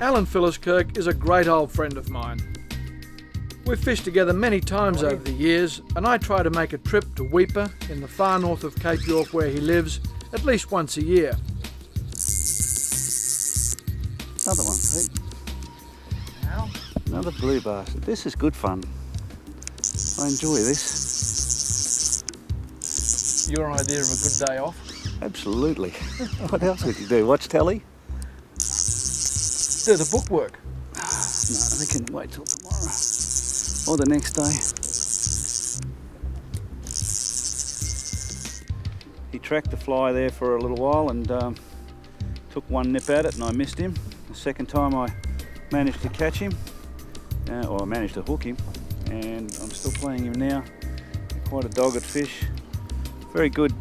Alan Philliskirk is a great old friend of mine. We've fished together many times over the years, and I try to make a trip to Weipa in the far north of Cape York where he lives at least once a year. Another one, Pete. Now? Another blue bastard. This is good fun. I enjoy this. Your idea of a good day off? Absolutely. What else would you do? Watch telly? Do the bookwork. No, we can wait till tomorrow. Or the next day. He tracked the fly there for a little while and took one nip at it and I missed him. The second time I managed to catch him, or I managed to hook him, and I'm still playing him now. Quite a dogged fish. Very good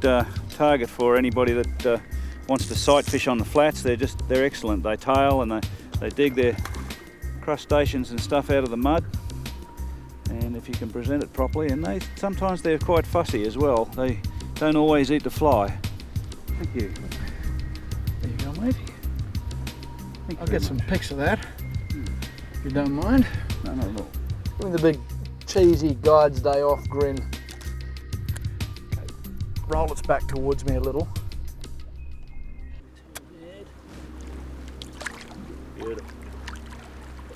target for anybody that wants to sight fish on the flats. They're excellent. They tail and they dig their crustaceans and stuff out of the mud. And if you can present it properly, and sometimes they're quite fussy as well. They don't always eat the fly. Thank you. There you go, mate. I'll get some pics of that, if you don't mind. No, not at all. Give me the big cheesy guide's day off grin. Okay. Roll its back towards me a little. Beautiful.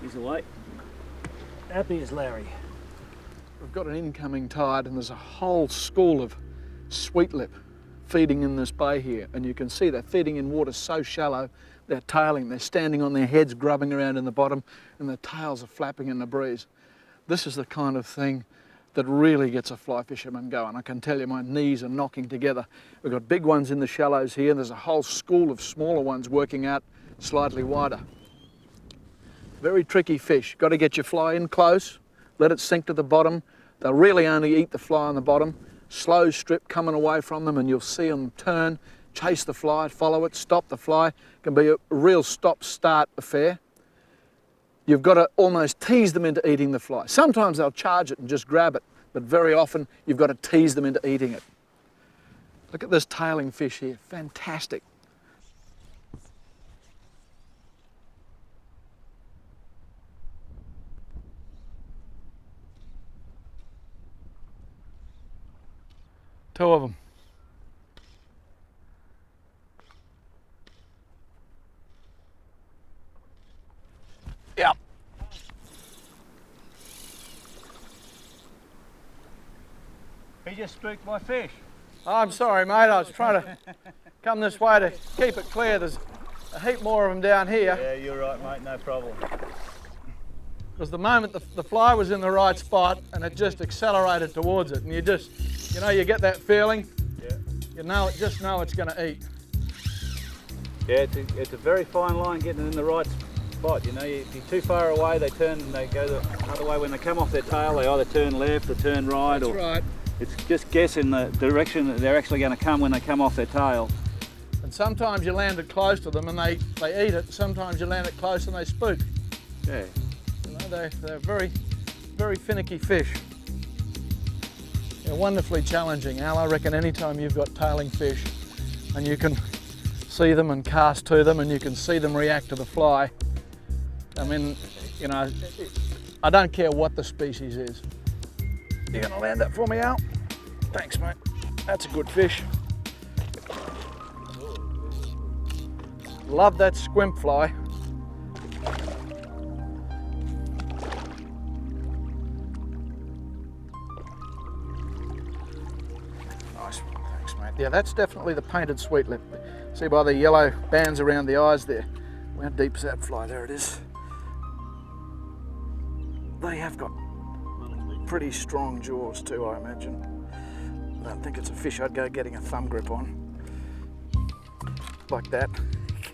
He's away. Happy as Larry. We've got an incoming tide and there's a whole school of sweetlip feeding in this bay here, and you can see they're feeding in water so shallow, they're tailing, they're standing on their heads grubbing around in the bottom and their tails are flapping in the breeze. This is the kind of thing that really gets a fly fisherman going. I can tell you my knees are knocking together. We've got big ones in the shallows here, and there's a whole school of smaller ones working out slightly wider. Very tricky fish. Got to get your fly in close, let it sink to the bottom. They'll really only eat the fly on the bottom. Slow strip coming away from them and you'll see them turn, chase the fly, follow it, stop the fly. It can be a real stop-start affair. You've got to almost tease them into eating the fly. Sometimes they'll charge it and just grab it, but very often you've got to tease them into eating it. Look at this tailing fish here, fantastic. Two of them. Yep. He just spooked my fish. I'm sorry, mate. I was trying to come this way to keep it clear. There's a heap more of them down here. Yeah, you're right, mate. No problem. Because the moment the fly was in the right spot and it just accelerated towards it, and you just, you know, you get that feeling. Yeah. You know, just know it's going to eat. Yeah, it's a very fine line getting it in the right spot. You know, if you're too far away, they turn and they go the other way. When they come off their tail, they either turn left or turn right. That's right. It's just guessing the direction that they're actually going to come when they come off their tail. And sometimes you land it close to them and they eat it. Sometimes you land it close and they spook. Yeah. You know, they're very, very finicky fish. They're wonderfully challenging, Al. I reckon anytime you've got tailing fish and you can see them and cast to them and you can see them react to the fly, I mean, you know, I don't care what the species is. You gonna land that for me, Al? Thanks, mate. That's a good fish. Love that squimp fly. Nice one, thanks, mate. Yeah, that's definitely the painted sweetlip. See by the yellow bands around the eyes there. How deep is that fly? There it is. They have got pretty strong jaws too, I imagine. I don't think it's a fish I'd go getting a thumb grip on. Like that.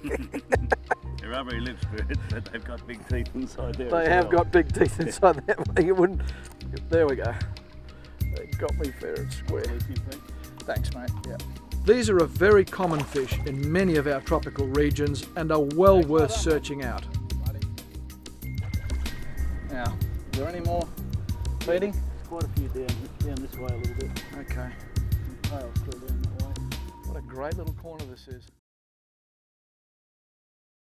They're rubbery lips, but they've got big teeth inside there. They have got big teeth inside there. You wouldn't. There we go. They got me fair and square. Thanks, mate. Yeah. These are a very common fish in many of our tropical regions and are well worth searching out. Now, is there any more feeding? Quite a few down this way a little bit. Okay. Tails still down that way. What a great little corner this is.